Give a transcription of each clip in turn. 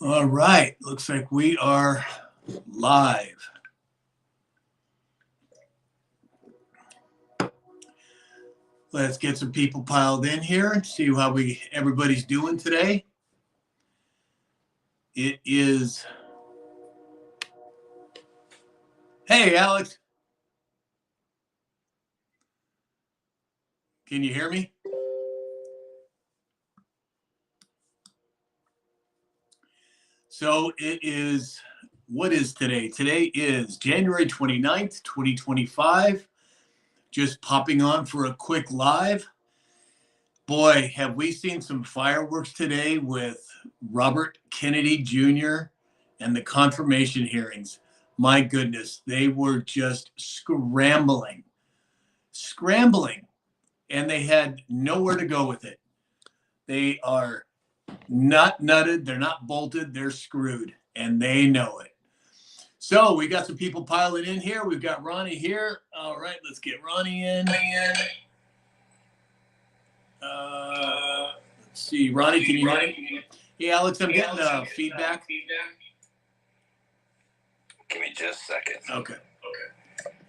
All right, looks like we are live. Let's get some people piled in here and see how everybody's doing today. It is. Hey, Alex. Can you hear me? So it is, what is today? Today is January 29th, 2025. Just popping on for a quick live. Boy, have we seen some fireworks today with Robert Kennedy Jr. and the confirmation hearings. My goodness, they were just scrambling, and they had nowhere to go with it. They are not nutted, they're not bolted, they're screwed, and they know it. So we got some people piling in here. We've got Ronnie here. All right, let's get Ronnie in. Let's see, Ronnie, can you hear me? Hey, Alex, I'm getting feedback. Give me just a second. Okay.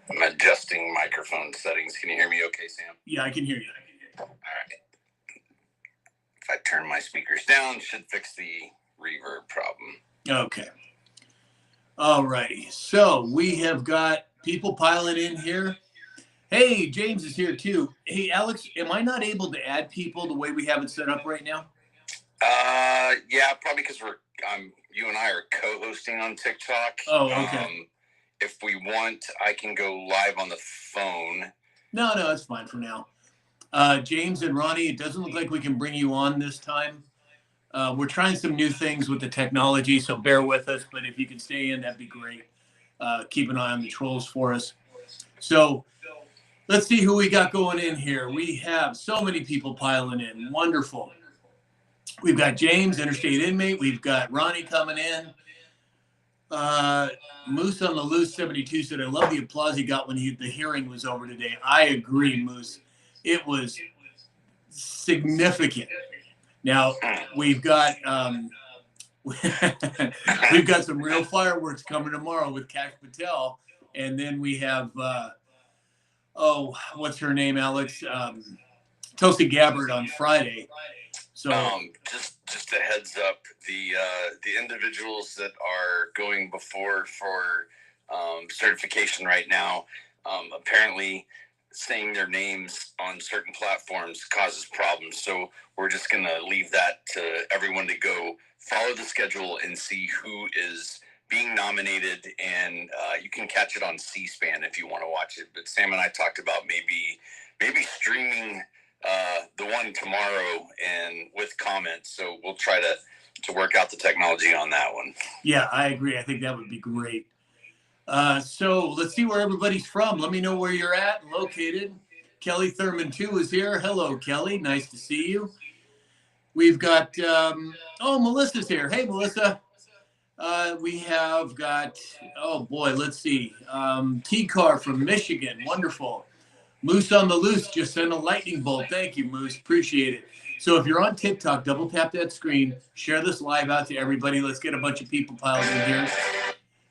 I'm adjusting microphone settings. Can you hear me okay, Sam? Yeah, I can hear you. All right. If I turn my speakers down, should fix the reverb problem. Okay. All righty. So we have got people piling in here. Hey, James is here too. Hey, Alex, am I not able to add people the way we have it set up right now? Yeah, probably because you and I are co-hosting on TikTok. Oh, okay. If we want, I can go live on the phone. No, it's fine for now. James and Ronnie, it doesn't look like we can bring you on this time. We're trying some new things with the technology, so bear with us. But if you can stay in, that'd be great. Keep an eye on the trolls for us. So let's see who we got going in here. We have so many people piling in. Wonderful. We've got James, Interstate Inmate. We've got Ronnie coming in. Moose on the Loose 72 said, I love the applause he got when the hearing was over today. I agree, Moose. It was significant. Now, we've got we've got some real fireworks coming tomorrow with Kash Patel. And then we have, what's her name, Alex? Tulsi Gabbard on Friday. So just a heads up, the individuals that are going before for certification right now, apparently saying their names on certain platforms causes problems. So we're just going to leave that to everyone to go follow the schedule and see who is being nominated. And you can catch it on C-SPAN if you want to watch it. But Sam and I talked about maybe streaming the one tomorrow and with comments. So we'll try to work out the technology on that one. Yeah, I agree. I think that would be great. So let's see where everybody's from. Let me know where you're at and located. Kelly Thurman 2 is here. Hello, Kelly. Nice to see you. We've got, Melissa's here. Hey, Melissa. We have got, let's see. T-Car from Michigan. Wonderful. Moose on the Loose just sent a lightning bolt. Thank you, Moose. Appreciate it. So if you're on TikTok, double tap that screen. Share this live out to everybody. Let's get a bunch of people piled in here.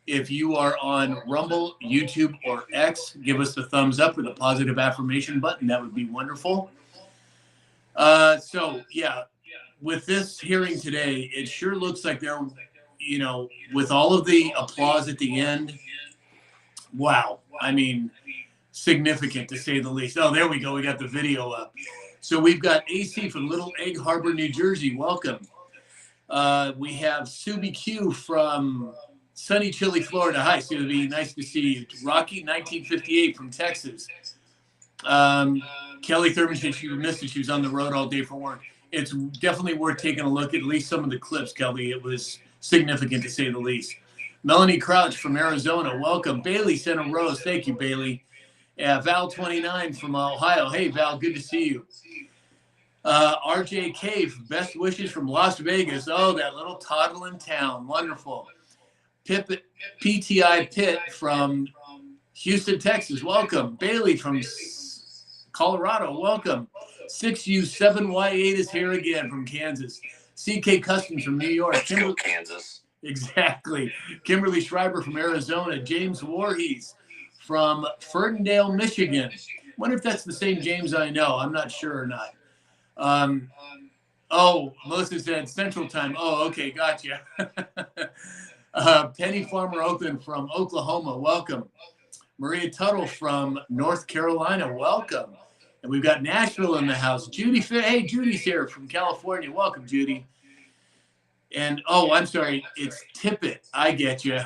If you are on Rumble, YouTube, or X, give us a thumbs up with a positive affirmation button. That would be wonderful. With this hearing today, it sure looks like they're, with all of the applause at the end, wow. I mean, significant to say the least. Oh, there we go. We got the video up. So we've got AC from Little Egg Harbor, New Jersey. Welcome. We have Subi Q from sunny, chilly Florida. Hi, Subi. Nice to see you. Rocky, 1958 from Texas. Kelly Thurman said she missed it. She was on the road all day for work. It's definitely worth taking a look at least some of the clips, Kelly. It was significant to say the least. Melanie Crouch from Arizona. Welcome. Bailey sent a rose. Thank you, Bailey. Val 29 from Ohio. Hey, Val, good to see you. RJ Cave, best wishes from Las Vegas. Oh, that little toddling town. Wonderful. PTI Pitt from Houston, Texas. Welcome. Bailey from Colorado. Welcome. 6U7Y8 is here again from Kansas. CK Customs from New York. Let's go, Kansas. Exactly. Kimberly Schreiber from Arizona. James Voorhees from Ferndale, Michigan. Wonder if that's the same James I know. I'm not sure or not. Melissa said Central Time. Oh, okay, gotcha. Penny Farmer Oakland from Oklahoma. Welcome. Maria Tuttle from North Carolina. Welcome. And we've got Nashville in the house. Judy, hey, Judy's here from California. Welcome, Judy. And, I'm sorry, it's Tippett. I get you.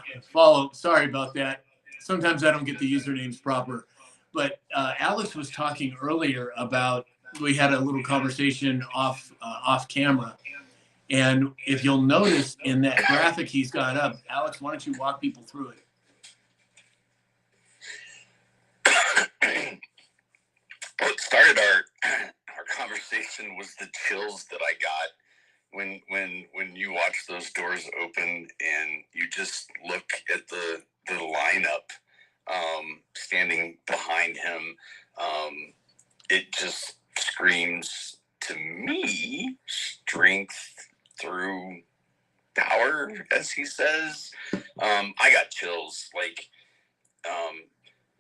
Sorry about that. Sometimes I don't get the usernames proper. But Alex was talking earlier about, we had a little conversation off camera. And if you'll notice in that graphic he's got up, Alex, why don't you walk people through it? What started our conversation was the chills that I got when you watch those doors open and you just look at the lineup standing behind him. It just screams to me strength through power, as he says. I got chills,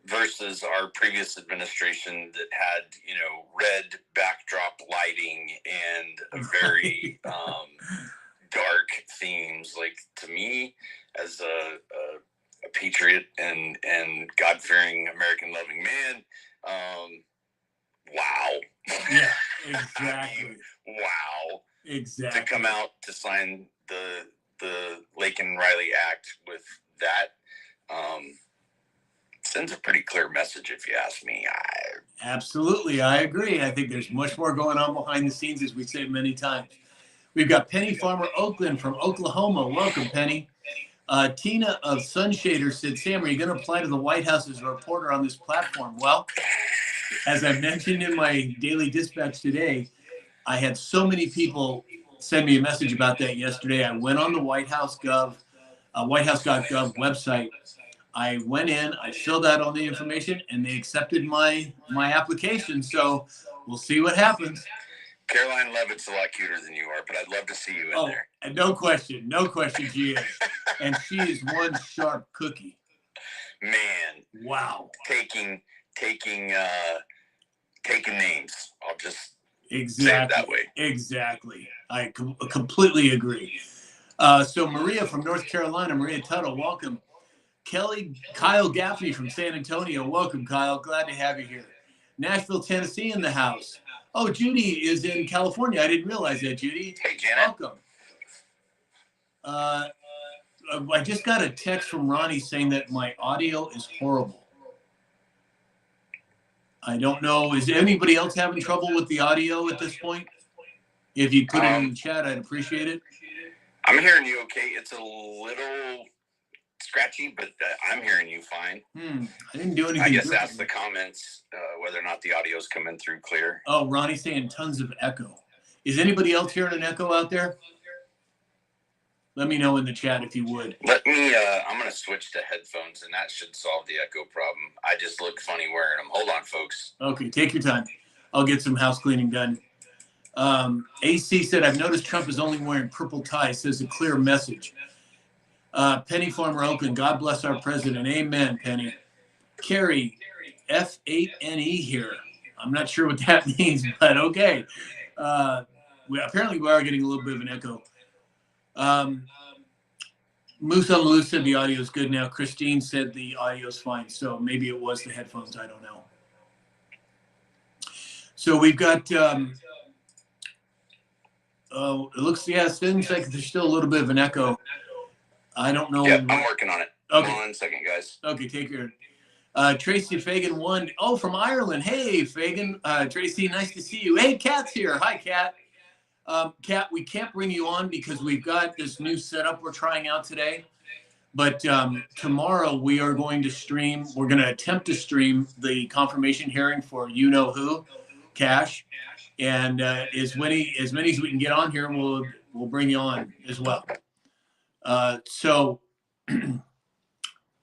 versus our previous administration that had, red backdrop lighting and a very dark themes. Like, to me, as a patriot and God-fearing, American-loving man, wow. Yeah, exactly. I mean, wow. Exactly. To come out to sign the Laken Riley Act with that sends a pretty clear message, if you ask me. Absolutely, I agree. I think there's much more going on behind the scenes, as we say many times. We've got Penny Farmer Oakland from Oklahoma. Welcome, Penny. Tina of Sunshader said, Sam, are you going to apply to the White House as a reporter on this platform? Well, as I mentioned in my daily dispatch today, I had so many people send me a message about that yesterday. I went on the whitehouse.gov website. I went in, I filled out all the information, and they accepted my application. So we'll see what happens. Caroline Levitt's a lot cuter than you are, but I'd love to see you in there. No question, she is. And she is one sharp cookie. Man. Wow. Taking names. I'll just say it that way. Exactly. I completely agree. So Maria from North Carolina, Maria Tuttle, welcome. Kyle Gaffney from San Antonio. Welcome, Kyle. Glad to have you here. Nashville, Tennessee in the house. Oh, Judy is in California. I didn't realize that, Judy. Hey, Janet. Welcome. I just got a text from Ronnie saying that my audio is horrible. I don't know. Is anybody else having trouble with the audio at this point? If you put it in the chat, I'd appreciate it. I'm hearing you okay. It's a little scratchy, but I'm hearing you fine. I didn't do anything. I guess ask the comments whether or not the audio's coming through clear. Oh, Ronnie's saying tons of echo. Is anybody else hearing an echo out there? Let me know in the chat if you would. Let me, I'm going to switch to headphones, and that should solve the echo problem. I just look funny wearing them. Hold on, folks. Okay, take your time. I'll get some house cleaning done. AC said, I've noticed Trump is only wearing purple tie. Says a clear message. Penny Farmer Oakland, God bless our president. Amen, Penny. Carrie, F8NE here. I'm not sure what that means, but okay. Apparently we are getting a little bit of an echo. Moose on Loose said the audio is good now. Christine said the audio is fine. So maybe it was the headphones. I don't know. So we've got, it seems like there's still a little bit of an echo. I don't know. Yeah, I'm working on it. Okay. Hold on a second, guys. Okay, take care. Tracy Fagan won. Oh, from Ireland. Hey, Fagan. Tracy, nice to see you. Hey, Kat's here. Hi, Kat. Kat, we can't bring you on because we've got this new setup we're trying out today. But tomorrow we are going to stream. We're going to attempt to stream the confirmation hearing for you know who, Cash, and as many as we can get on here, we'll bring you on as well. So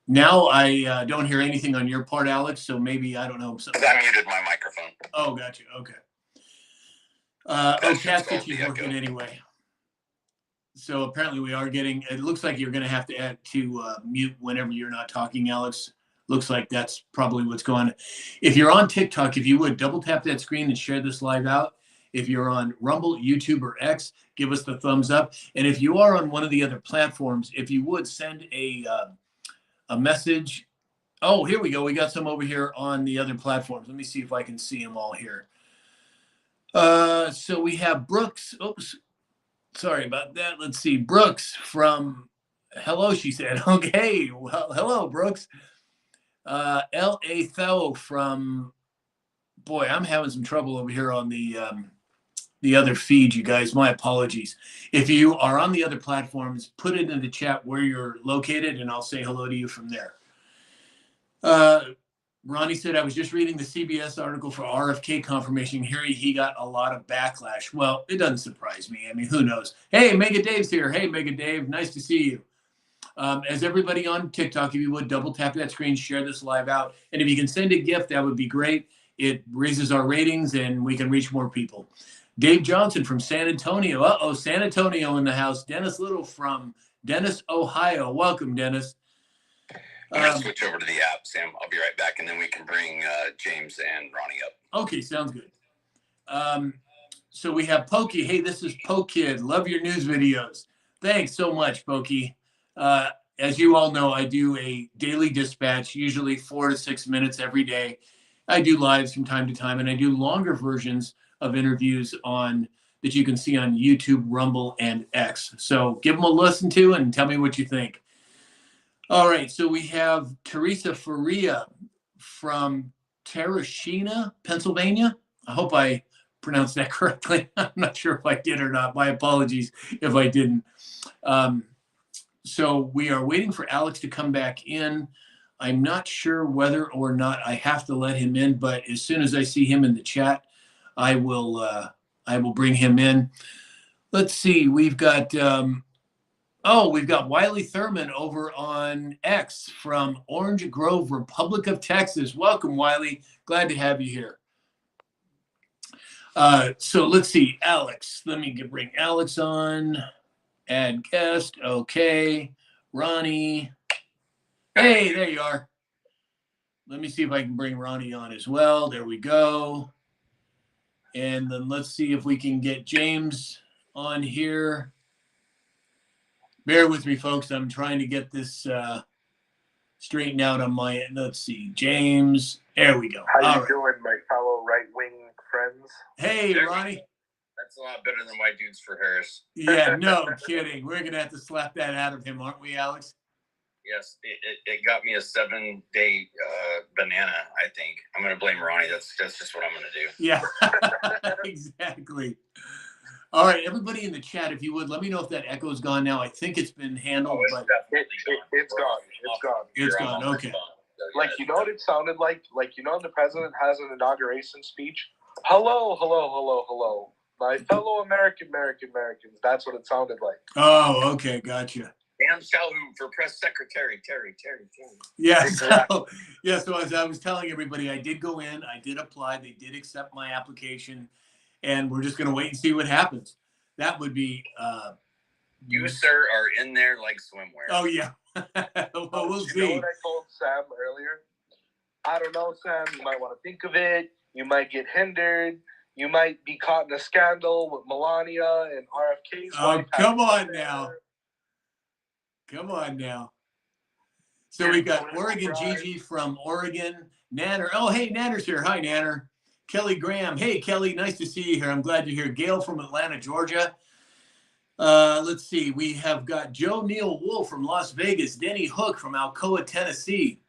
now I don't hear anything on your part, Alex. So maybe I don't know. I muted my microphone. Oh, gotcha. Okay. Casket's working anyway. So apparently we are getting, it looks like you're going to have to add to mute whenever you're not talking, Alex. Looks like that's probably what's going on. If you're on TikTok, if you would double tap that screen and share this live out. If you're on Rumble, YouTube, or X, give us the thumbs up. And if you are on one of the other platforms, if you would send a message. Oh, here we go. We got some over here on the other platforms. Let me see if I can see them all here. So we have Brooks. Oops. Sorry about that. Let's see. Brooks from hello, she said. Okay. Well, hello, Brooks. L.A. Tho from, boy, I'm having some trouble over here on the other feed, you guys. My apologies. If you are on the other platforms, put it in the chat where you're located, and I'll say hello to you from there. Ronnie said, I was just reading the CBS article for RFK confirmation. Here he got a lot of backlash. Well, it doesn't surprise me. I mean, who knows? Hey, Mega Dave's here. Hey, Mega Dave. Nice to see you. As everybody on TikTok, if you would double tap that screen, share this live out. And if you can send a gift, that would be great. It raises our ratings and we can reach more people. Dave Johnson from San Antonio. Uh-oh, San Antonio in the house. Dennis Little from Dennis, Ohio. Welcome, Dennis. I'm going to switch over to the app, Sam. I'll be right back, and then we can bring James and Ronnie up. Okay, sounds good. So we have Pokey. Hey, this is Pokid. Love your news videos. Thanks so much, Pokey. As you all know, I do a daily dispatch, usually 4 to 6 minutes every day. I do lives from time to time, and I do longer versions of interviews that you can see on YouTube, Rumble, and X. So give them a listen to and tell me what you think. All right, so we have Teresa Faria from Terrashina, Pennsylvania. I hope I pronounced that correctly. I'm not sure if I did or not. My apologies if I didn't. So we are waiting for Alex to come back in. I'm not sure whether or not I have to let him in, but as soon as I see him in the chat, I will bring him in. Let's see. We've got we've got Wiley Thurman over on X from Orange Grove, Republic of Texas. Welcome, Wiley. Glad to have you here. So let's see, Alex. Let me bring Alex on. Add guest. Okay. Ronnie. Hey, there you are. Let me see if I can bring Ronnie on as well. There we go. And then let's see if we can get James on here. Bear with me, folks. I'm trying to get this straightened out on my end. Let's see. James. There we go. How you doing, my fellow right-wing friends? Hey, Ronnie. That's a lot better than White Dudes for Harris. Yeah, no kidding. We're going to have to slap that out of him, aren't we, Alex? Yes, it got me a 7-day banana, I think. I'm going to blame Ronnie. That's just what I'm going to do. Yeah, exactly. All right, everybody in the chat, if you would, let me know if that echo's gone now. I think it's been handled. It's gone. It's gone. It's gone, okay. Like, you know what it sounded like? Like, you know when the president has an inauguration speech? Hello, hello, hello, hello. My fellow Americans. That's what it sounded like. Oh, okay, gotcha. Dan Calhoun for press secretary, Terry. Yeah, so as I was telling everybody, I did go in, I did apply, they did accept my application, and we're just going to wait and see what happens. That would be... you, sir, are in there like swimwear. Oh, yeah. Well, we'll see. You know what I told Sam earlier? I don't know, Sam. You might want to think of it. You might get hindered. You might be caught in a scandal with Melania and RFK's wife. Oh, come on now. Come on now. So we got Oregon Gigi from Oregon. Nanner. Oh, hey, Nanner's here. Hi, Nanner. Kelly Graham. Hey, Kelly. Nice to see you here. I'm glad you're here. Gail from Atlanta, Georgia. Let's see. We have got Joe Neal Wolf from Las Vegas. Denny Hook from Alcoa, Tennessee.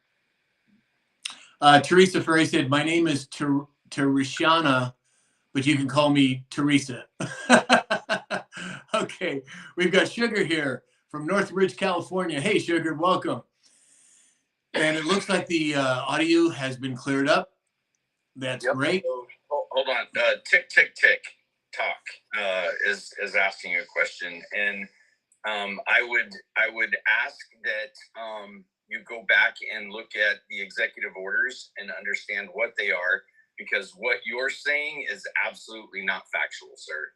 Teresa Ferry said, my name is Tereshana, but you can call me Teresa. Okay. We've got Sugar here from Northridge, California. Hey, Sugar, welcome. And it looks like the audio has been cleared up. That's great. Hold on. Tick Talk is asking a question, and I would ask that you go back and look at the executive orders and understand what they are, because what you're saying is absolutely not factual, sir.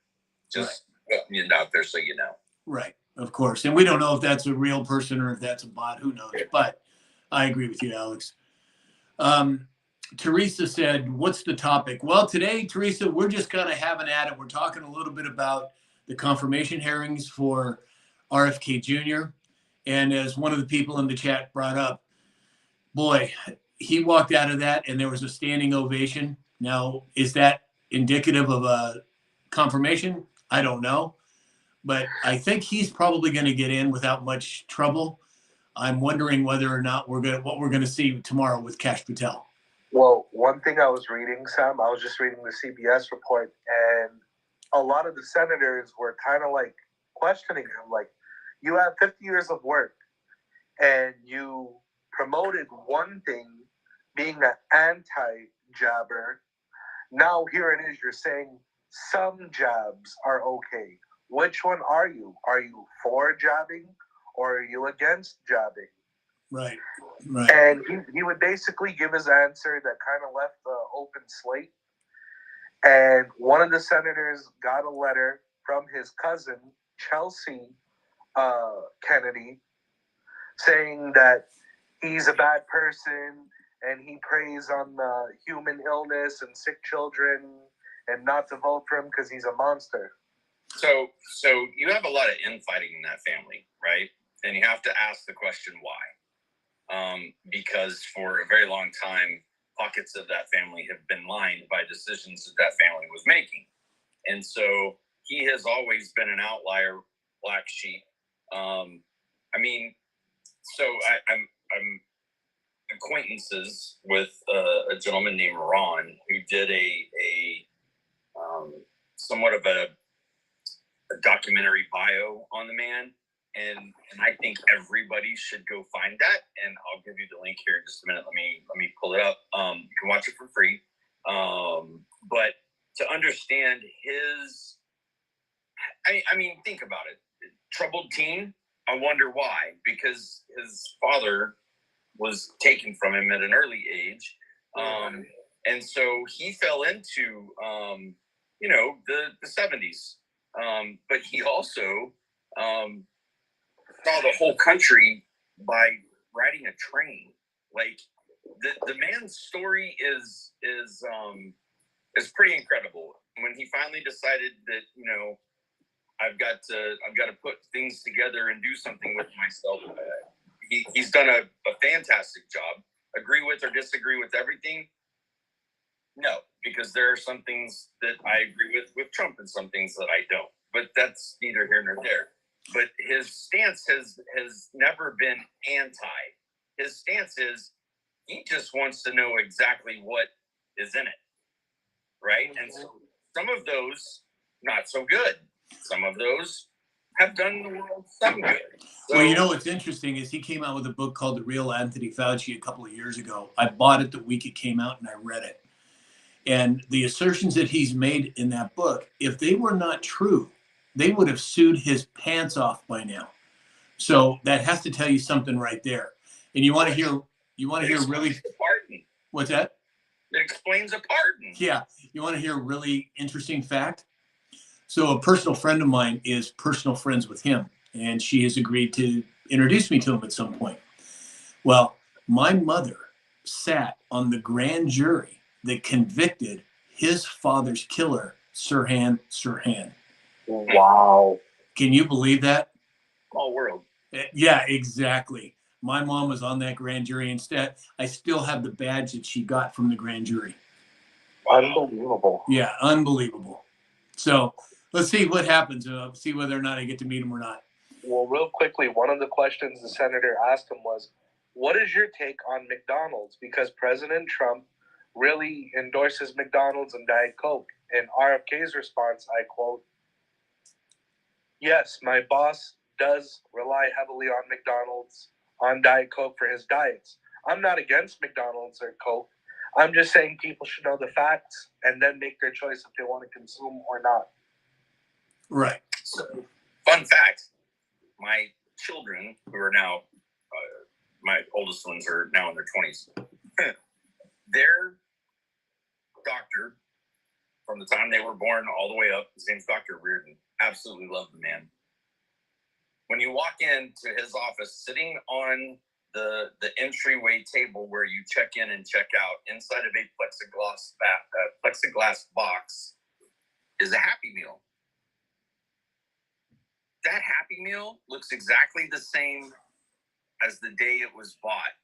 Just putting it out there so you know. Right, of course. And we don't know if that's a real person or if that's a bot. Who knows? But I agree with you, Alex. Um, Teresa said, what's the topic? Well, today, Teresa, we're just kind of having at it. We're talking a little bit about the confirmation hearings for RFK Jr. And as one of the people in the chat brought up, boy, he walked out of that and there was a standing ovation. Now, is that indicative of a confirmation? I don't know. But I think he's probably going to get in without much trouble. I'm wondering whether or not what we're gonna see tomorrow with Kash Patel. Well, one thing I was reading, Sam, I was just reading the CBS report, and a lot of the senators were kind of like questioning him, like, you have 50 years of work, and you promoted one thing being an anti-jabber. Now here it is, you're saying some jabs are okay. Which one are you? Are you for jabbing or are you against jabbing? Right. And he would basically give his answer that kind of left the open slate. And one of the senators got a letter from his cousin, Chelsea Kennedy, saying that he's a bad person and he preys on the human illness and sick children and not to vote for him because he's a monster. So you have a lot of infighting in that family, right? And you have to ask the question why. Because for a very long time, pockets of that family have been lined by decisions that family was making. And so he has always been an outlier, black sheep. I'm acquaintances with a gentleman named Ron who did a somewhat of a documentary bio on the man. And I think everybody should go find that. And I'll give you the link here in just a minute. Let me pull it up. You can watch it for free. But to understand his, I mean, think about it. Troubled teen. I wonder why. Because his father was taken from him at an early age. And so he fell into, the 70s. But he also saw the whole country by riding a train. Like the man's story is pretty incredible. When he finally decided that, I've got to put things together and do something with myself. He's done a fantastic job. Agree with or disagree with everything? No, because there are some things that I agree with Trump and some things that I don't. But that's neither here nor there. But his stance has never been anti. His stance is he just wants to know exactly what is in it, right? And so some of those, not so good. Some of those have done the world some good. So, well, what's interesting is he came out with a book called The Real Anthony Fauci a couple of years ago. I bought it the week it came out and I read it. And the assertions that he's made in that book, if they were not true, they would have sued his pants off by now. So that has to tell you something right there. And you want to hear really what's that? It explains a pardon. Yeah. You want to hear a really interesting fact? So a personal friend of mine is personal friends with him, and she has agreed to introduce me to him at some point. Well, my mother sat on the grand jury that convicted his father's killer, Sirhan Sirhan. Wow. Can you believe that? Small world. Yeah, exactly. My mom was on that grand jury. Instead, I still have the badge that she got from the grand jury. Unbelievable. Yeah, unbelievable. So let's see what happens. See whether or not I get to meet him or not. Well, real quickly, one of the questions the senator asked him was, what is your take on McDonald's? Because President Trump really endorses McDonald's and Diet Coke. And RFK's response, I quote, yes, my boss does rely heavily on McDonald's, on Diet Coke for his diets. I'm not against McDonald's or Coke. I'm just saying people should know the facts and then make their choice if they want to consume or not. Right. So, fun fact, my children, who are now, my oldest ones are now in their 20s, their doctor, from the time they were born all the way up, his name's Dr. Reardon, absolutely loved the man. when you walk into his office, sitting on the entryway table where you check in and check out, inside of a plexiglass box, is a Happy Meal. That Happy Meal looks exactly the same as the day it was bought.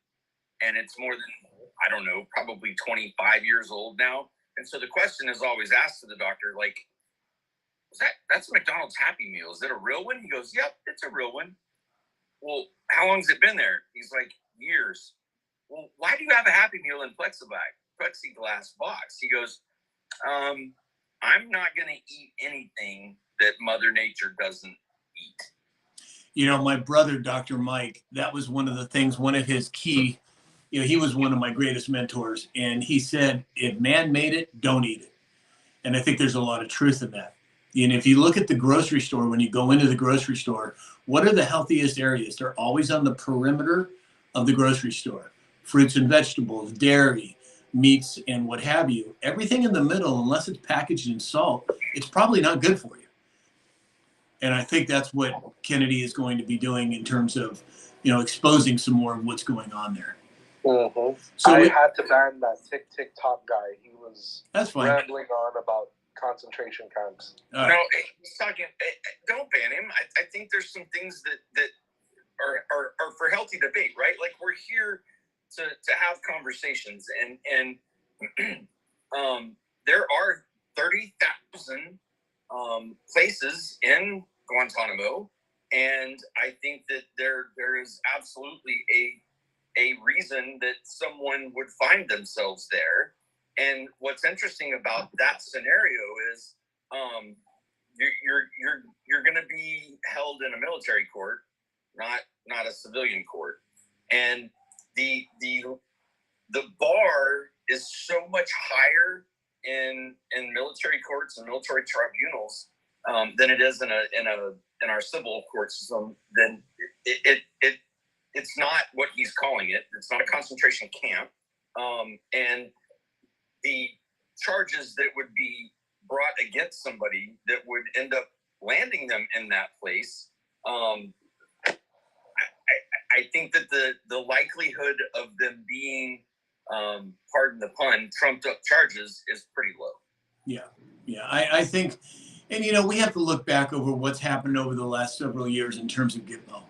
And it's more than, I don't know, probably 25 years old now. And so the question is always asked to the doctor, like, that's a McDonald's Happy Meal. Is it a real one? He goes, yep, it's a real one. Well, how long has it been there? He's like, years. Well, why do you have a Happy Meal in plexiglass box? He goes, I'm not going to eat anything that Mother Nature doesn't eat. You know, my brother, Dr. Mike, that was one of the things, one of his key, you know, he was one of my greatest mentors. And he said, if man made it, don't eat it. And I think there's a lot of truth in that. And if you look at the grocery store, when you go into the grocery store, what are the healthiest areas? They're always on the perimeter of the grocery store. Fruits and vegetables, dairy, meats, and what have you. Everything in the middle, unless it's packaged in salt, it's probably not good for you. And I think that's what Kennedy is going to be doing in terms of, you know, exposing some more of what's going on there. Mm-hmm. So I had to ban that TikTok guy. He was that's fine. rambling on about concentration camps. No, he's talking. Don't ban him. I think there's some things that are for healthy debate, right? Like, we're here to have conversations, and there are 30,000 places in Guantanamo, and I think that there is absolutely a reason that someone would find themselves there. And what's interesting about that scenario is you're going to be held in a military court, not a civilian court, and the bar is so much higher in military courts and military tribunals than it is in our civil court system. Then it's not what he's calling it. It's not a concentration camp, and the charges that would be brought against somebody that would end up landing them in that place. I think that the likelihood of them being, pardon the pun, trumped up charges is pretty low. Yeah. I think, and you know, we have to look back over what's happened over the last several years in terms of Gitmo.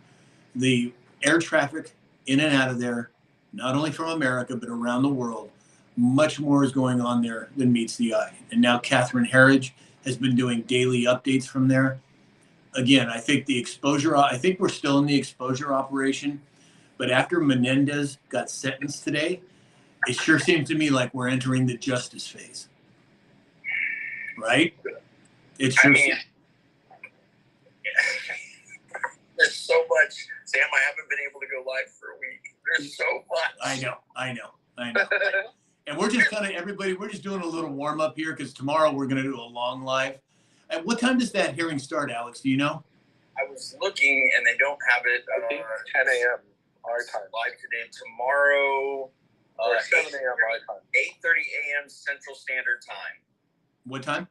The air traffic in and out of there, not only from America, but around the world, much more is going on there than meets the eye. And now Catherine Herridge has been doing daily updates from there. Again, I think the exposure, I think we're still in the exposure operation, but after Menendez got sentenced today, it sure seems to me like we're entering the justice phase. Right? It sure seems. There's so much. Sam, I haven't been able to go live for a week. There's so much. I know. And we're just kind of, everybody, we're just doing a little warm up here because tomorrow we're going to do a long live. At what time does that hearing start, Alex? Do you know? I was looking and they don't have it. 10 a.m. our time. Live today. Tomorrow, or 7 a.m. our time. 8:30 a.m. Central Standard Time. What time?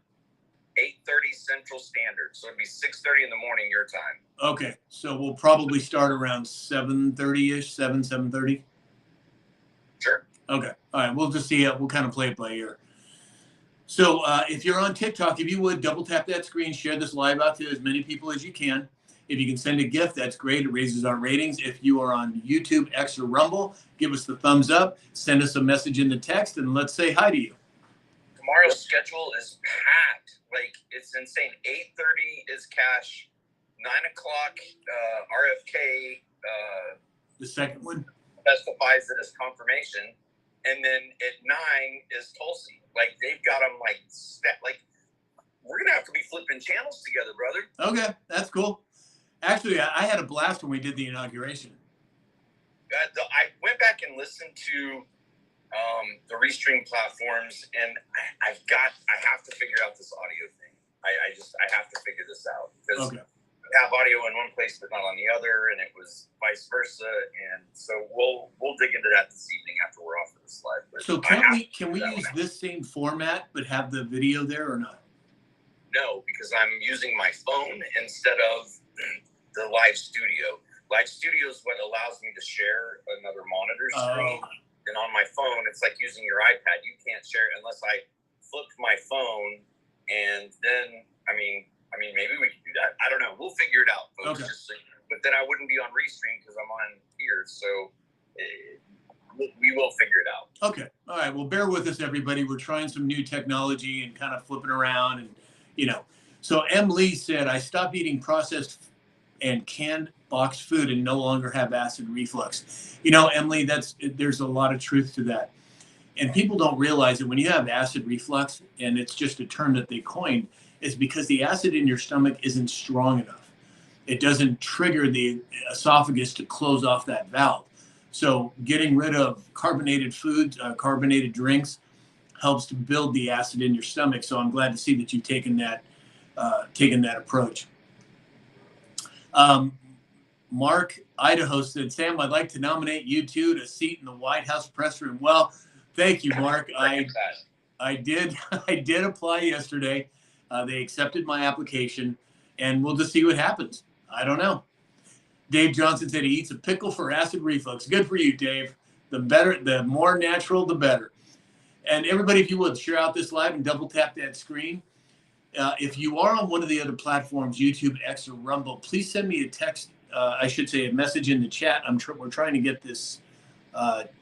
8:30 Central Standard. So it'd be 6:30 in the morning your time. Okay. So we'll probably start around 7:30-ish, 7:30. Sure. Okay. All right. We'll just see it. We'll kind of play it by ear. So if you're on TikTok, if you would, double tap that screen, share this live out to as many people as you can. If you can send a gift, that's great. It raises our ratings. If you are on YouTube, X, or Rumble, give us the thumbs up. Send us a message in the text, and let's say hi to you. Tomorrow's schedule is packed. Like, it's insane. 8:30 is Cash. 9 o'clock, RFK. The second one? Testifies that his confirmation. And then at 9 is Tulsi. Like, they've got them like we're gonna have to be flipping channels together, brother. Okay, that's cool. Actually, I had a blast when we did the inauguration. I went back and listened to the Restream platforms, and I have to figure out this audio thing. I have to figure this out because okay. I have audio in one place but not on the other, and it was vice versa. And so we'll dig into that this evening after we're off of this live. But so can we use this same format but have the video there or not? No, because I'm using my phone instead of the Live Studio. Live Studio is what allows me to share another monitor screen. And on my phone, it's like using your iPad. You can't share it unless I flip my phone, and then maybe we can do that. I don't know. We'll figure it out, folks. Okay. But then I wouldn't be on Restream because I'm on here. So we will figure it out. Okay. All right. Well, bear with us, everybody. We're trying some new technology and kind of flipping around, and So M. Lee said, "I stopped eating processed and canned boxed food and no longer have acid reflux." Emily, there's a lot of truth to that. And people don't realize that when you have acid reflux, and it's just a term that they coined, it's because the acid in your stomach isn't strong enough. It doesn't trigger the esophagus to close off that valve. So getting rid of carbonated foods, carbonated drinks, helps to build the acid in your stomach. So I'm glad to see that you've taken that approach. Mark, Idaho said, "Sam, I'd like to nominate you two to a seat in the White House press room." Well, thank you, Mark. I did apply yesterday. They accepted my application, and we'll just see what happens. I don't know. Dave Johnson said he eats a pickle for acid reflux. Good for you, Dave. The more natural, the better. And everybody, if you would, share out this live and double tap that screen. If you are on one of the other platforms, YouTube, X, or Rumble, please send me a text. I should say a message in the chat. We're trying to get this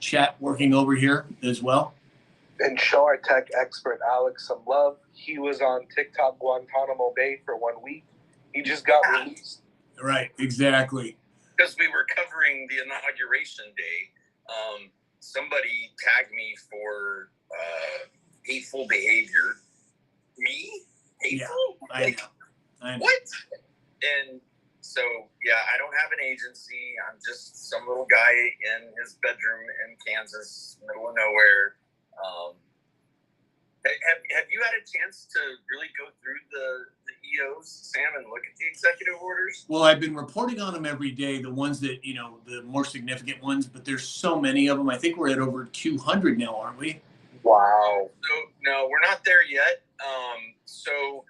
chat working over here as well. And show our tech expert Alex some love. He was on TikTok Guantanamo Bay for 1 week. He just got released. Right, exactly. Because we were covering the inauguration day, somebody tagged me for hateful behavior. Me? Hateful? Yeah, I know. What? And so, I don't have an agency. I'm just some little guy in his bedroom in Kansas, middle of nowhere. Have you had a chance to really go through the EOs, Sam, and look at the executive orders? Well, I've been reporting on them every day, the ones that, the more significant ones, but there's so many of them. I think we're at over 200 now, aren't we? Wow. So, no, we're not there yet. So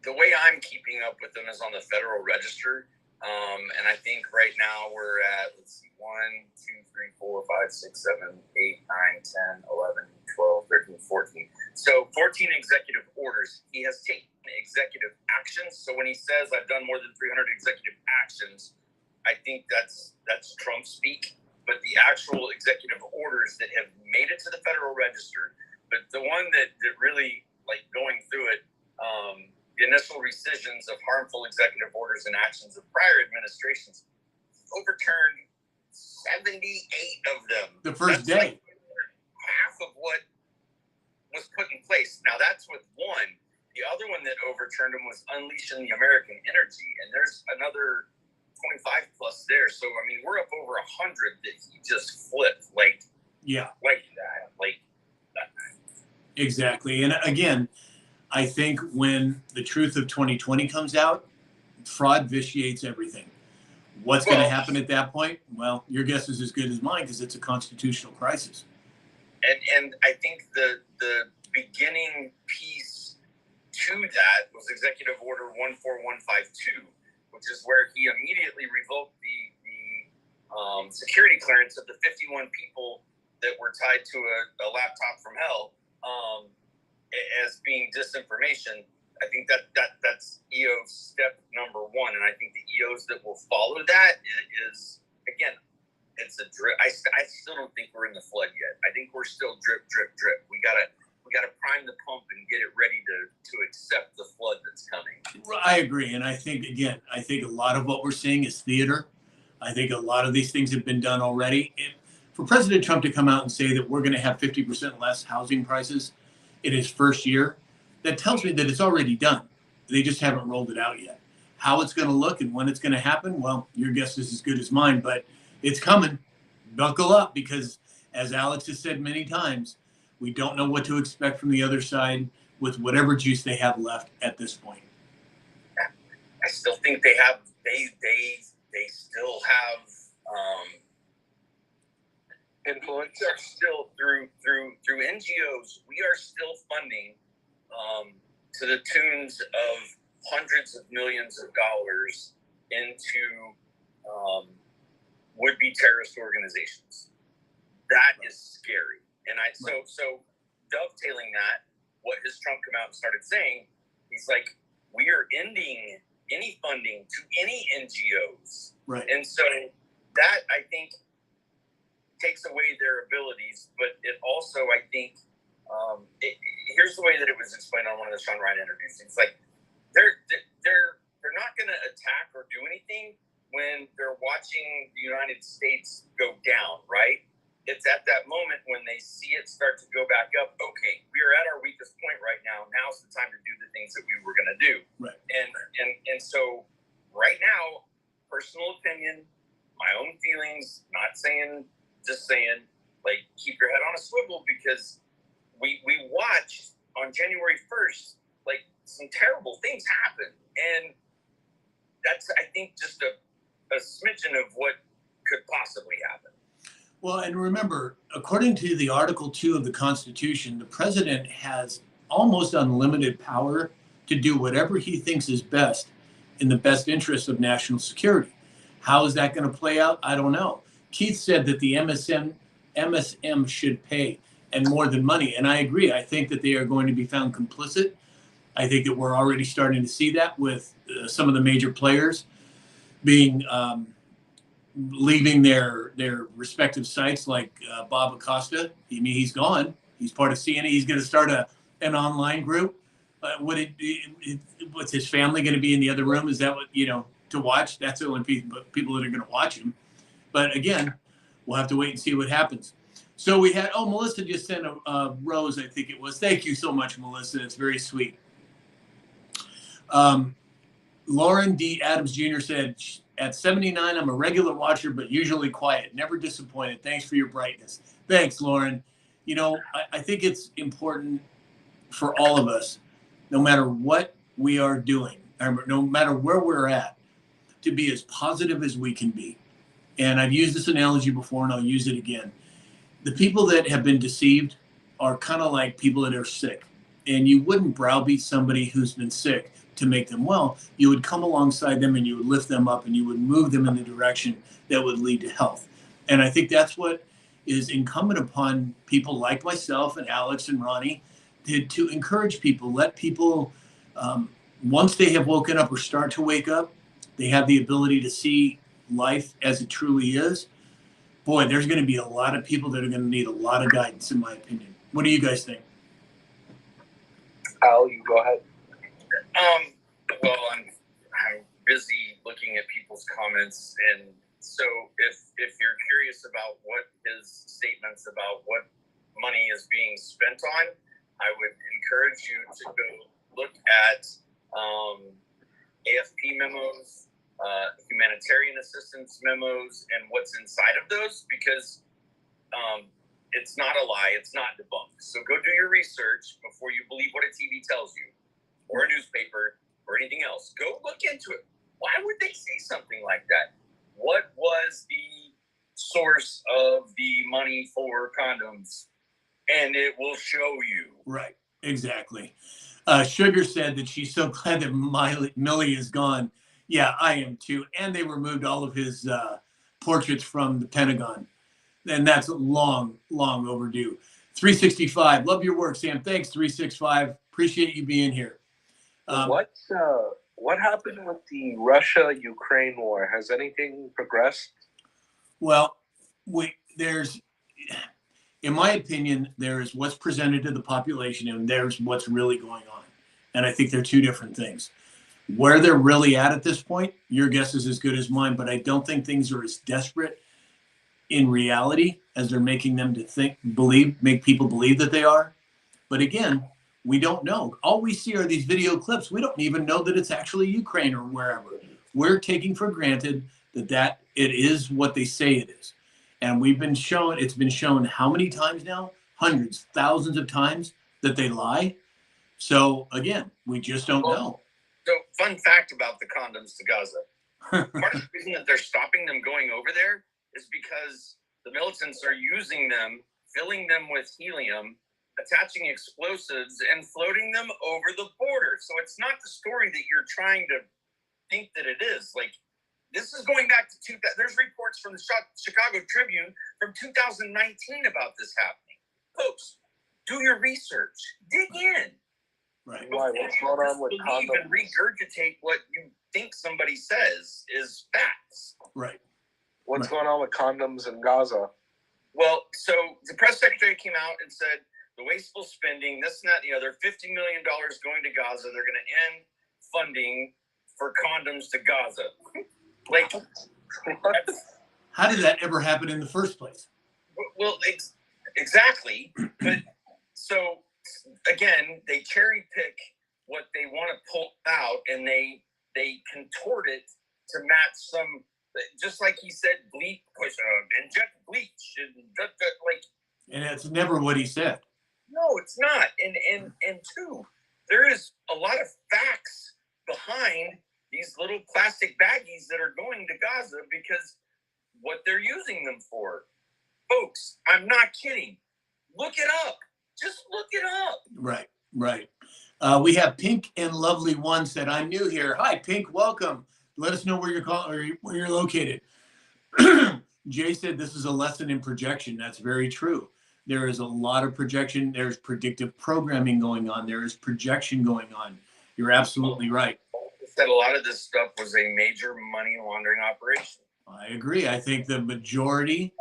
the way I'm keeping up with them is on the Federal Register. And I think right now we're at, 1, 2, 3, 4, 5, 6, 7, 8, 9, 10, 11, 12, 13, 14. So 14 executive orders. He has taken executive actions. So when he says I've done more than 300 executive actions, I think that's Trump speak. But the actual executive orders that have made it to the Federal Register, but the one that really, like, going through it, the initial rescissions of harmful executive orders and actions of prior administrations, overturned 78 of them. The first day. Like half of what was put in place. Now, that's with one. The other one that overturned them was Unleashing the American Energy, and there's another 25 plus there. So, I mean, we're up over 100 that he just flipped like that. Exactly. And again, I think when the truth of 2020 comes out, fraud vitiates everything. What's going to happen at that point? Well, your guess is as good as mine because it's a constitutional crisis. And I think the beginning piece to that was Executive Order 14152, which is where he immediately revoked the security clearance of the 51 people that were tied to a laptop from hell as being disinformation. I think that's EO step number one, and I think the EOs that will follow that is, again, it's a drip. I still don't think we're in the flood yet. I think we're still drip, drip, drip. We gotta prime the pump and get it ready to accept the flood that's coming. I agree, and I think a lot of what we're seeing is theater. I think a lot of these things have been done already. For President Trump to come out and say that we're going to have 50% less housing prices in his first year, that tells me that it's already done. They just haven't rolled it out yet. How it's going to look and when it's going to happen, well, your guess is as good as mine, but it's coming. Buckle up, because as Alex has said many times, we don't know what to expect from the other side with whatever juice they have left at this point. I still think they still have influence. Are still through NGOs. We are still funding to the tunes of hundreds of millions of dollars into would-be terrorist organizations. That is scary. And so dovetailing that, what has Trump come out and started saying? He's like, we are ending any funding to any NGOs. Right. And so that, I think, takes away their abilities, but it also, I think, here's the way that it was explained on one of the Sean Ryan interviews. It's like they're not going to attack or do anything when they're watching the United States go down, right? It's at that moment when they see it start to go back up. Okay, we are at our weakest point right now. Now's the time to do the things that we were going to do. Right. And so right now, personal opinion, my own feelings, not saying, just saying, like, keep your head on a swivel, because we watched on January 1st, like, some terrible things happen. And that's, I think, just a smidgen of what could possibly happen. Well, and remember, according to the Article 2 of the Constitution, the president has almost unlimited power to do whatever he thinks is best in the best interest of national security. How is that going to play out? I don't know. Keith said that the MSM should pay, and more than money. And I agree. I think that they are going to be found complicit. I think that we're already starting to see that with some of the major players being leaving their respective sites, like Bob Acosta. I mean, he's gone. He's part of CNN. He's going to start an online group. What's his family going to be in the other room? Is that what, to watch? That's the only people that are going to watch him. But again, we'll have to wait and see what happens. So we had, Melissa just sent a rose, I think it was. Thank you so much, Melissa. It's very sweet. Lauren D. Adams Jr. said, at 79, I'm a regular watcher, but usually quiet, never disappointed. Thanks for your brightness. Thanks, Lauren. I think it's important for all of us, no matter what we are doing, or no matter where we're at, to be as positive as we can be. And I've used this analogy before, and I'll use it again. The people that have been deceived are kind of like people that are sick. And you wouldn't browbeat somebody who's been sick to make them well. You would come alongside them and you would lift them up and you would move them in the direction that would lead to health. And I think that's what is incumbent upon people like myself and Alex and Ronnie to encourage people, let people, once they have woken up or start to wake up, they have the ability to see life as it truly is. Boy, there's going to be a lot of people that are going to need a lot of guidance, in my opinion. What do you guys think? Al, you go ahead. Well, I'm busy looking at people's comments, and so if you're curious about what his statements about what money is being spent on, I would encourage you to go look at AFP memos, humanitarian assistance memos, and what's inside of those, because it's not a lie, it's not debunked. So go do your research before you believe what a TV tells you, or a newspaper, or anything else. Go look into it. Why would they say something like that? What was the source of the money for condoms? And it will show you. Right, exactly. Sugar said that she's so glad that Millie is gone. Yeah, I am too. And they removed all of his portraits from the Pentagon. And that's long, long overdue. 365, love your work, Sam. Thanks, 365. Appreciate you being here. What happened with the Russia-Ukraine war? Has anything progressed? Well, there's, in my opinion, there's what's presented to the population and there's what's really going on. And I think they're two different things. Where they're really at this point, your guess is as good as mine, but I don't think things are as desperate in reality as they're making them to make people believe that they are. But again, we don't know. All we see are these video clips. We don't even know that it's actually Ukraine or wherever. We're taking for granted that it is what they say it is. And it's been shown how many times now? Hundreds, thousands of times that they lie. So again, we just don't know. So fun fact about the condoms to Gaza. Part of the reason that they're stopping them going over there is because the militants are using them, filling them with helium, attaching explosives, and floating them over the border. So it's not the story that you're trying to think that it is. Like, This is going back to there's reports from the Chicago Tribune from 2019 about this happening. Folks, do your research. Dig in. Right. Why? What's going on with believe condoms? and regurgitate what you think somebody says is facts. Right. What's going on with condoms in Gaza? Well, so the press secretary came out and said the wasteful spending, this and that, and the other, $50 million going to Gaza. They're going to end funding for condoms to Gaza. Like, How did that ever happen in the first place? well, exactly. But so again, they cherry pick what they want to pull out, and they contort it to match some. Just like he said, bleach, inject bleach, like. And it's never what he said. No, it's not. And two, there is a lot of facts behind these little plastic baggies that are going to Gaza because what they're using them for. Folks, I'm not kidding. Look it up. Just look it up. Right, right. We have Pink and Lovely One said, I'm new here. Hi, Pink, welcome. Let us know where you're calling or where you're located. Jay said this is a lesson in projection. That's very true. There is a lot of projection. There's predictive programming going on. There is projection going on. You're absolutely right. Said a lot of this stuff was a major money laundering operation. I agree. I think the majority.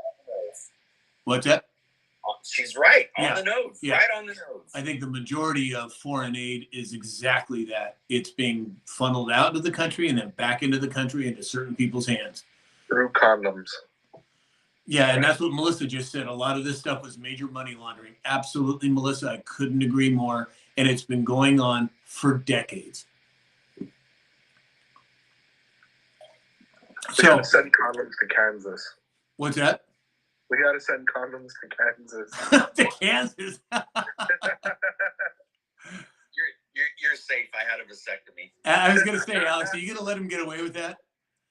What's that? She's right on Yeah. the nose. Yeah. Right on the nose. I think the majority of foreign aid is exactly that. It's being funneled out of the country and then back into the country into certain people's hands. Through condoms. Yeah, and that's what Melissa just said. A lot of this stuff was major money laundering. Absolutely, Melissa. I couldn't agree more. And it's been going on for decades. We gotta send condoms to Kansas. What's that? We gotta send condoms to Kansas. To Kansas. You're safe. I had a vasectomy. I was going to say, Alex, are you going to let him get away with that?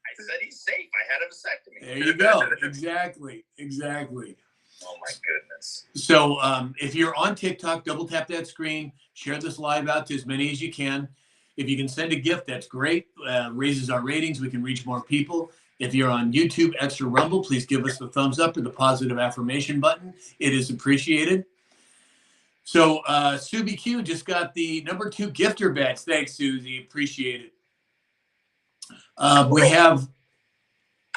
I said he's safe. I had a vasectomy. There you go. Exactly. Exactly. Oh my goodness. So if you're on TikTok, double tap that screen, share this live out to as many as you can. If you can send a gift, that's great. Raises our ratings. We can reach more people. If you're on YouTube, Extra Rumble, please give us the thumbs up or the positive affirmation button. It is appreciated. So Subi Q just got the number 2 gifter badge. Thanks, Susie. Appreciate it. We have.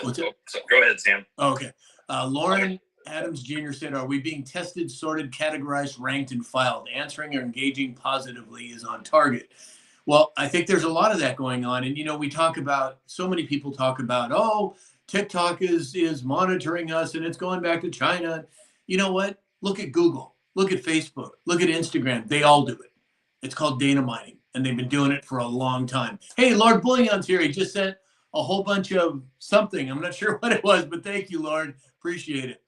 What's it? So go ahead, Sam. Okay. Lauren Adams Jr. said, are we being tested, sorted, categorized, ranked, and filed? Answering or engaging positively is on target. Well, I think there's a lot of that going on. And, you know, we talk about, so many people talk about, oh, TikTok is monitoring us and it's going back to China. You know what? Look at Google. Look at Facebook. Look at Instagram. They all do it. It's called data mining. And they've been doing it for a long time. Hey, Lord Bullion's here. He just sent a whole bunch of something. I'm not sure what it was, but thank you, Lord. Appreciate it.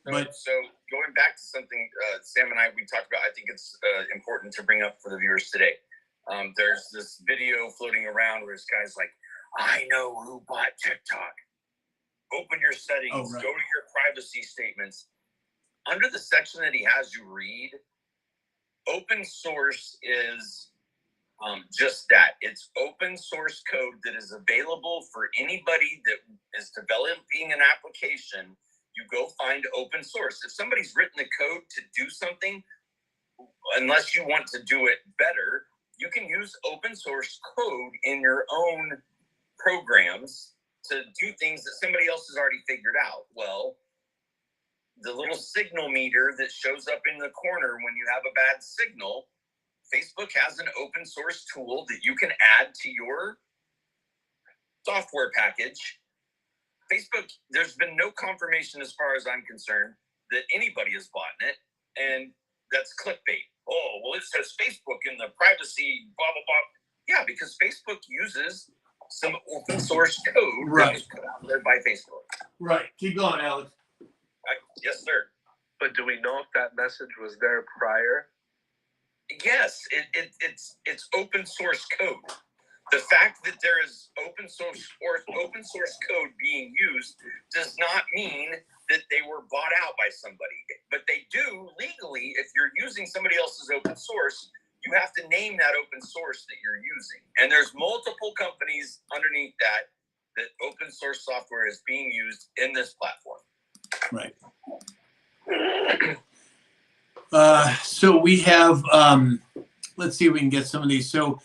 So going back to something Sam and we talked about, I think it's important to bring up for the viewers today. There's this video floating around where this guy's like, I know who bought TikTok. Open your settings, Oh, right. Go to your privacy statements. Under the section that he has you read, open source is just that. It's open source code that is available for anybody that is developing an application. You go find open source. If somebody's written the code to do something, unless you want to do it better, you can use open source code in your own programs to do things that somebody else has already figured out. Well, the little signal meter that shows up in the corner when you have a bad signal, Facebook has an open source tool that you can add to your software package. Facebook, there's been no confirmation as far as I'm concerned that anybody has bought it, and that's clickbait. Oh, well, it says Facebook in the privacy, blah, blah, blah. Yeah, because Facebook uses some open source code that was put out there by Facebook. Right. Keep going, Alex. Yes, sir. But do we know if that message was there prior? Yes, it's open source code. The fact that there is open source code being used does not mean that they were bought out by somebody. But they do legally, if you're using somebody else's open source, you have to name that open source that you're using. And there's multiple companies underneath that that open source software is being used in this platform. Right. So we have, let's see if we can get some of these. So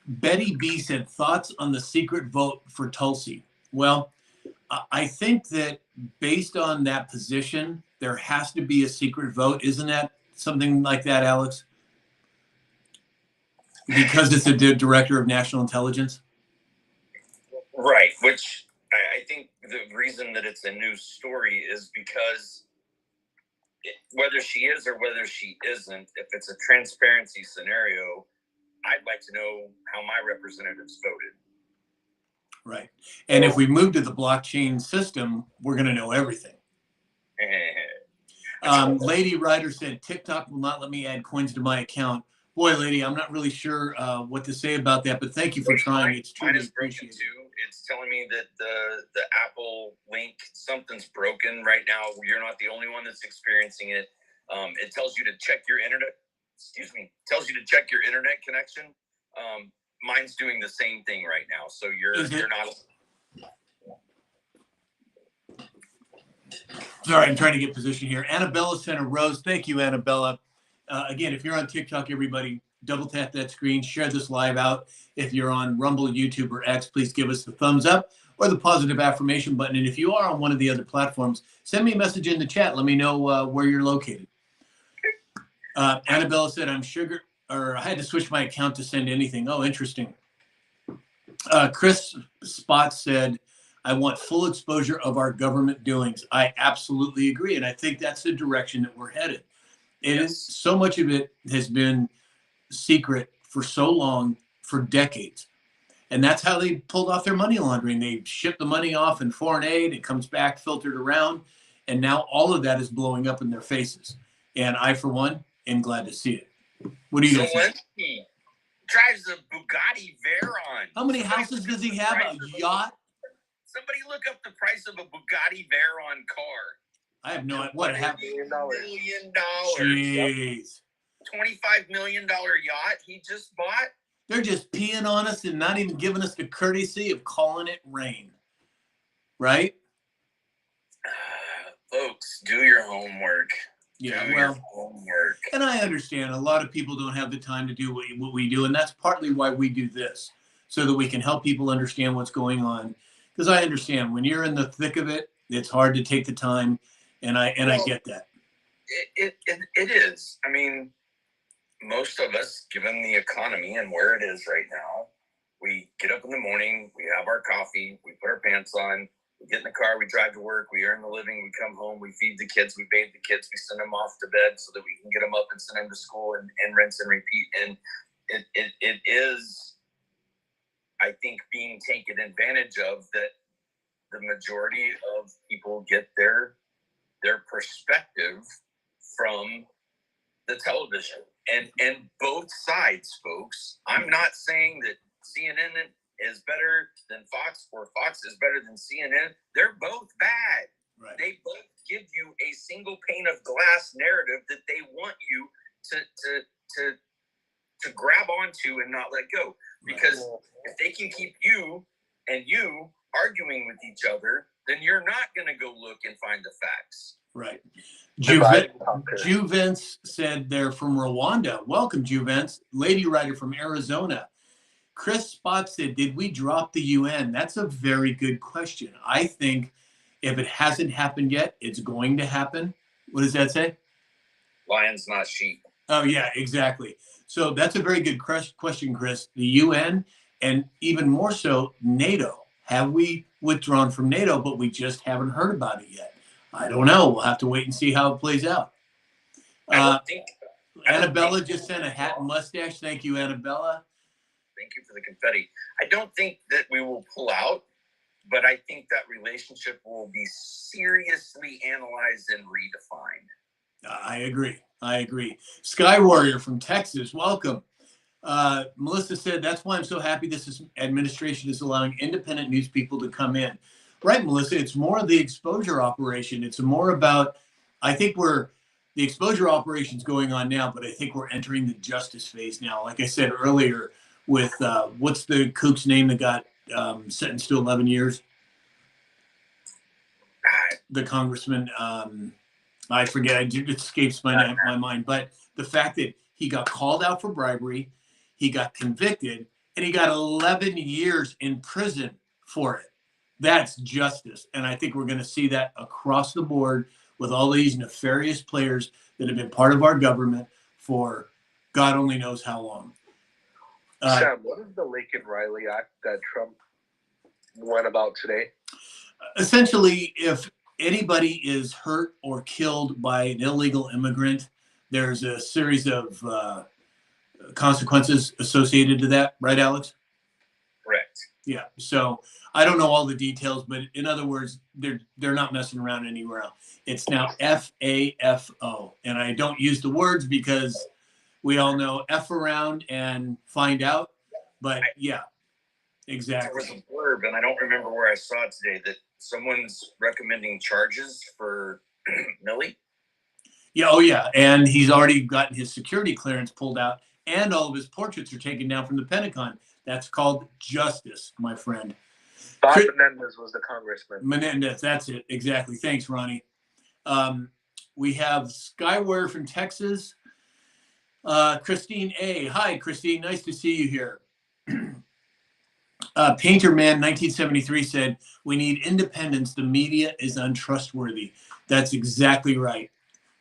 Betty B said, thoughts on the secret vote for Tulsi? Well, I think that based on that position, there has to be a secret vote. Isn't that something like that, Alex? Because it's the director of national intelligence? Right, which I think the reason that it's a news story is because whether she is or whether she isn't, if it's a transparency scenario, I'd like to know how my representatives voted. Right. And if we move to the blockchain system, we're going to know everything. Lady Ryder said, TikTok will not let me add coins to my account. Boy, lady, I'm not really sure what to say about that, but thank you for trying. It's truly appreciated. Too. It's telling me that the Apple link, something's broken right now. You're not the only one that's experiencing it. It tells you to check your internet. Tells you to check your internet connection. Mine's doing the same thing right now. So you're not. Sorry, I'm trying to get position here. Annabella sent a rose. Thank you, Annabella. Again, if you're on TikTok, everybody, double tap that screen, share this live out. If you're on Rumble, YouTube, or X, please give us the thumbs up or the positive affirmation button. And if you are on one of the other platforms, send me a message in the chat. Let me know where you're located. Annabella said, I had to switch my account to send anything. Oh, interesting. Chris Spot said, I want full exposure of our government doings. I absolutely agree. And I think that's the direction that we're headed. It is, so much of it has been secret for so long, for decades. And that's how they pulled off their money laundering. They shipped the money off in foreign aid. It comes back filtered around. And now all of that is blowing up in their faces. And I, for one, am glad to see it. What do you guys think? Zelensky drives a Bugatti Veyron. How many houses does he have? A yacht? Somebody look up the price of a Bugatti Veyron car. I have no idea. What happened? $1 million. Jeez. $25 million yacht he just bought. They're just peeing on us and not even giving us the courtesy of calling it rain. Right? Folks, do your homework. Yeah, do your homework. And I understand a lot of people don't have the time to do what we do. And that's partly why we do this, so that we can help people understand what's going on. Because I understand when you're in the thick of it, it's hard to take the time. And I get that. It is. I mean, most of us, given the economy and where it is right now, we get up in the morning, we have our coffee, we put our pants on, we get in the car, we drive to work, we earn the living, we come home, we feed the kids, we bathe the kids, we send them off to bed so that we can get them up and send them to school and rinse and repeat. And it is, I think, being taken advantage of, that the majority of people get their perspective from the television and both sides, folks. I'm not saying that CNN is better than Fox or Fox is better than CNN. They're both bad. Right. They both give you a single pane of glass narrative that they want you to grab onto and not let go. Because if they can keep you arguing with each other, then you're not going to go look and find the facts. Right. Juvence said they're from Rwanda. Welcome, Juvence. Lady Ryder from Arizona. Chris Spot said, did we drop the UN? That's a very good question. I think if it hasn't happened yet, it's going to happen. What does that say? Lions, not sheep. Oh, yeah, exactly. So that's a very good question, Chris. The UN and even more so, NATO. Have we withdrawn from NATO, but we just haven't heard about it yet? I don't know. We'll have to wait and see how it plays out. Annabella just sent a hat and mustache. Thank you, Annabella. Thank you for the confetti. I don't think that we will pull out, but I think that relationship will be seriously analyzed and redefined. I agree. Sky Warrior from Texas, welcome. Melissa said, that's why I'm so happy this administration is allowing independent news people to come in. Right, Melissa, it's more of the exposure operation. It's more about, I think the exposure operation's going on now, but I think we're entering the justice phase now. Like I said earlier, with what's the kook's name that got sentenced to 11 years. The congressman, I forget, it escapes my mind, but the fact that he got called out for bribery, he got convicted, and he got 11 years in prison for it. That's justice. And I think we're going to see that across the board with all these nefarious players that have been part of our government for God only knows how long. Sam, what is the Lincoln Riley Act that Trump went about today? Essentially, if anybody is hurt or killed by an illegal immigrant, there's a series of consequences associated to that, right, Alex? Correct. Yeah. So I don't know all the details, but in other words, they're not messing around anywhere else. It's now FAFO, and I don't use the words because we all know F around and find out. But yeah, exactly. There was a blurb, and I don't remember where I saw it today, that someone's recommending charges for Milley. Yeah. Oh yeah, and he's already gotten his security clearance pulled out, and all of his portraits are taken down from the Pentagon. That's called justice, my friend. Bob Menendez was the congressman. Menendez, that's it. Exactly. Thanks, Ronnie. We have Skyware from Texas. Christine A. Hi, Christine. Nice to see you here. Painter Man 1973 said, "We need independence. The media is untrustworthy." That's exactly right.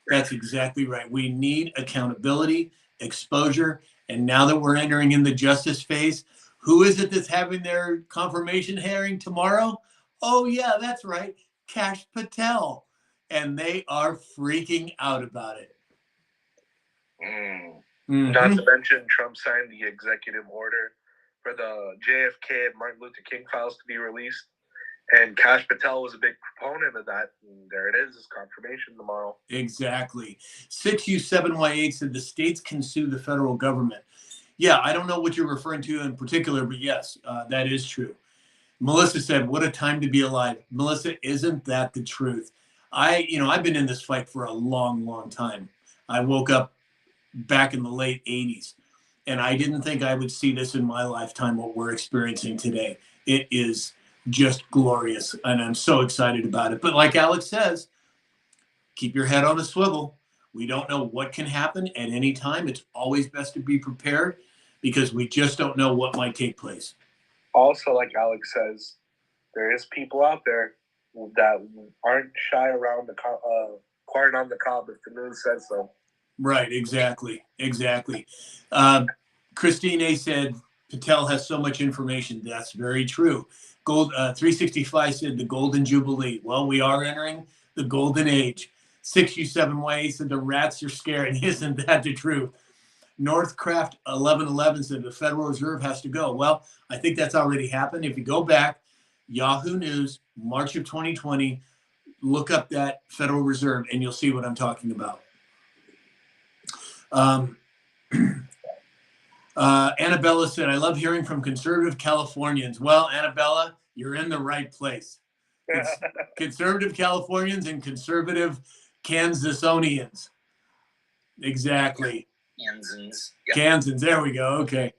That's exactly right. We need accountability, exposure, and now that we're entering in the justice phase, who is it that's having their confirmation hearing tomorrow? Oh, yeah, that's right. Kash Patel. And they are freaking out about it. Mm-hmm. Not to mention, Trump signed the executive order for the JFK and Martin Luther King files to be released. And Kash Patel was a big proponent of that. And there it is, confirmation tomorrow. Exactly. 6U7Y8 said the states can sue the federal government. Yeah, I don't know what you're referring to in particular, but yes, that is true. Melissa said, "What a time to be alive." Melissa, isn't that the truth? I've been in this fight for a long, long time. I woke up back in the late 80s, and I didn't think I would see this in my lifetime, what we're experiencing today. It is just glorious, and I'm so excited about it. But like Alex says, keep your head on a swivel. We don't know what can happen at any time. It's always best to be prepared because we just don't know what might take place. Also, like Alex says, there is people out there that aren't shy around the corn on the cob if the news says so. Right, exactly. Christine A. said, Patel has so much information. That's very true. 365 said the Golden Jubilee. Well, we are entering the Golden Age. 6U7Y8 said the rats are scared. Isn't that the truth? Northcraft 1111 said the Federal Reserve has to go. Well, I think that's already happened. If you go back, Yahoo News, March of 2020, look up that Federal Reserve and you'll see what I'm talking about. Annabella said, "I love hearing from conservative Californians." Well, Annabella, you're in the right place. Conservative Californians and conservative Kansasonians. Exactly. Kansans. Yep. Kansans. There we go. Okay.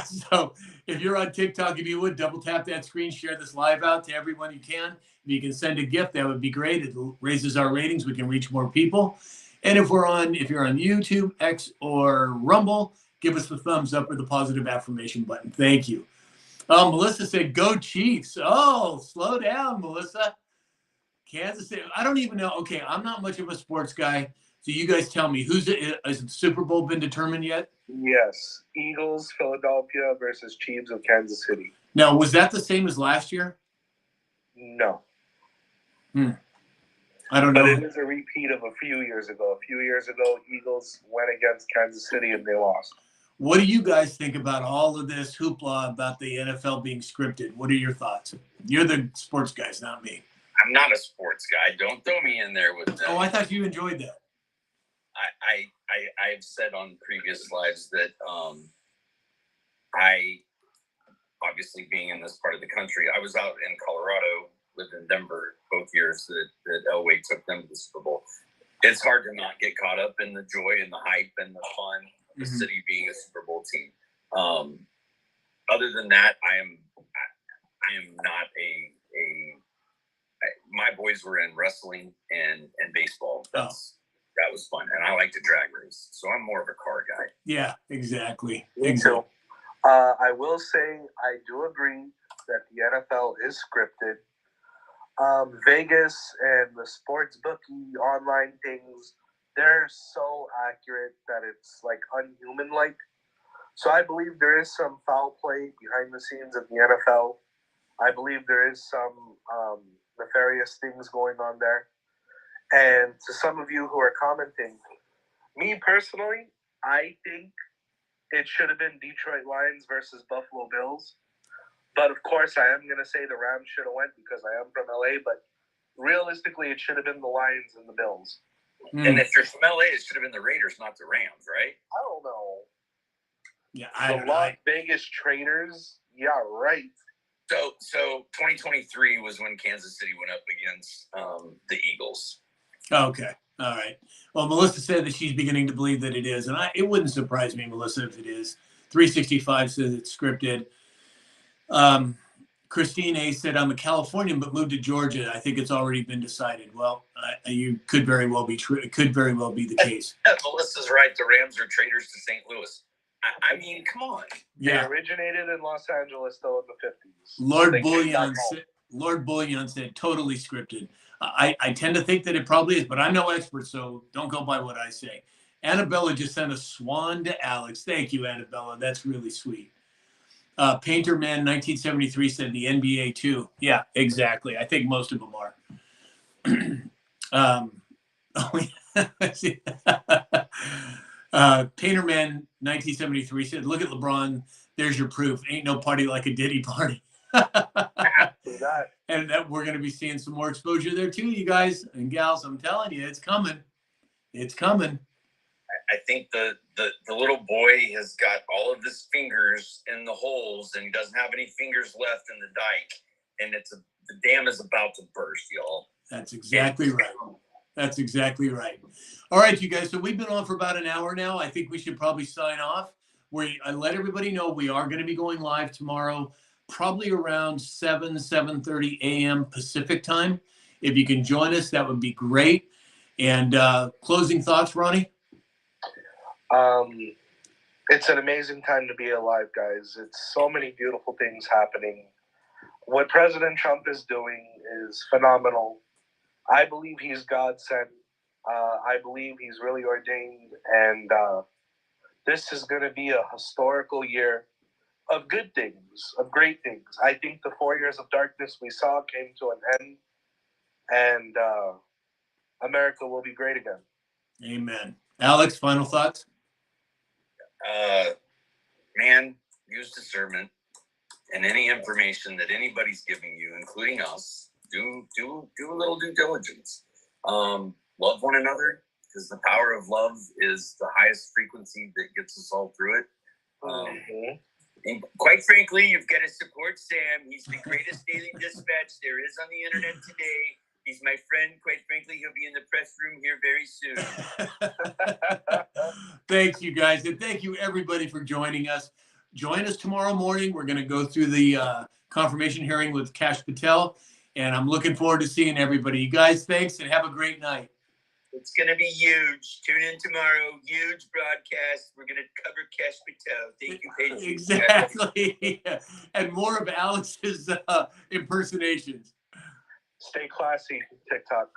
So if you're on TikTok, if you would double tap that screen, share this live out to everyone you can. If you can send a gift, that would be great. It raises our ratings. We can reach more people. And if you're on YouTube, X, or Rumble, give us the thumbs up or the positive affirmation button. Thank you. Melissa said, "Go Chiefs." Oh, slow down, Melissa. Kansas City. I don't even know. Okay, I'm not much of a sports guy. So you guys tell me, has the Super Bowl been determined yet? Yes. Eagles, Philadelphia versus Chiefs of Kansas City. Now, was that the same as last year? No. I don't know. But it is a repeat of a few years ago. A few years ago, Eagles went against Kansas City and they lost. What do you guys think about all of this hoopla about the NFL being scripted? What are your thoughts? You're the sports guys, not me. I'm not a sports guy. Don't throw me in there with that. Oh, I thought you enjoyed that. I've said on previous lives that I, obviously being in this part of the country, I was out in Colorado, lived in Denver both years that Elway took them to the Super Bowl. It's hard to not get caught up in the joy and the hype and the fun of the city being a Super Bowl team. Other than that, am not my boys were in wrestling and baseball. That was fun, and I like to drag race, so I'm more of a car guy. Yeah, exactly. Me too. I will say I do agree that the NFL is scripted. Vegas and the sports bookie online things, they're so accurate that it's like unhuman-like. So I believe there is some foul play behind the scenes of the NFL. I believe there is some nefarious things going on there. And to some of you who are commenting, me personally, I think it should have been Detroit Lions versus Buffalo Bills. But of course, I am going to say the Rams should have went because I am from LA. But realistically, it should have been the Lions and the Bills. And if you're from LA, it should have been the Raiders, not the Rams, right? I don't know. Yeah, I don't know. Las Vegas Traitors. Yeah, right. So 2023 was when Kansas City went up against the Eagles. Okay. All right. Well, Melissa said that she's beginning to believe that it is. And it wouldn't surprise me, Melissa, if it is. 365 says it's scripted. Christine A. said, I'm a Californian, but moved to Georgia. I think it's already been decided. Well, you could very well be true. It could very well be the case. Melissa's right. The Rams are traitors to St. Louis. I mean, come on. Yeah. They originated in Los Angeles, though, in the 50s. Lord Bullion said, totally scripted. I tend to think that it probably is, but I'm no expert, so don't go by what I say. Annabella just sent a swan to Alex. Thank you, Annabella. That's really sweet. Painter Man 1973 said the NBA too. Yeah, exactly. I think most of them are. Painter Man 1973 said, look at LeBron. There's your proof. Ain't no party like a Diddy party. And that we're going to be seeing some more exposure there too, you guys and gals. I'm telling you, it's coming. It's coming. I think the little boy has got all of his fingers in the holes and he doesn't have any fingers left in the dike. And the dam is about to burst, y'all. That's exactly right. That's exactly right. All right, you guys. So we've been on for about an hour now. I think we should probably sign off. I let everybody know we are going to be going live tomorrow, probably around 7:30 a.m. Pacific time. If you can join us, that would be great. And closing thoughts, Ronnie? It's an amazing time to be alive, guys. It's so many beautiful things happening. What President Trump is doing is phenomenal. I believe he's God sent. I believe he's really ordained. And this is going to be a historical year of good things, of great things. I think the 4 years of darkness we saw came to an end. And America will be great again. Amen. Alex, final thoughts? Man, use discernment, and any information that anybody's giving you, including us, do a little due diligence. Love one another, because the power of love is the highest frequency that gets us all through it. And quite frankly, you've got to support Sam. He's the greatest daily dispatch there is on the internet today. He's my friend. Quite frankly, he'll be in the press room here very soon. Thank you, guys. And thank you, everybody, for joining us. Join us tomorrow morning. We're going to go through the confirmation hearing with Kash Patel. And I'm looking forward to seeing everybody. You guys, thanks, and have a great night. It's going to be huge. Tune in tomorrow. Huge broadcast. We're going to cover Kash Patel. Thank you, Paige. Exactly. And more of Alex's impersonations. Stay classy, TikTok.